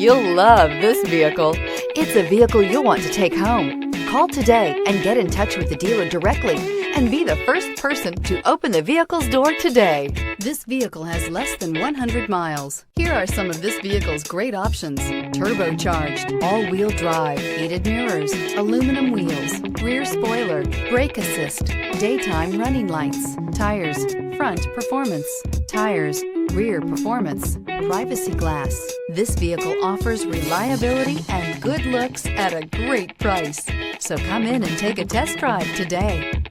You'll love this vehicle. It's a vehicle you'll want to take home. Call today and get in touch with the dealer directly and be the first person to open the vehicle's door today. This vehicle has less than 100 miles. Here are some of this vehicle's great options: turbocharged, all-wheel drive, heated mirrors, aluminum wheels, rear spoiler, brake assist, daytime running lights, tires, front performance, tires, rear performance, privacy glass. This vehicle offers reliability and good looks at a great price. So come in and take a test drive today.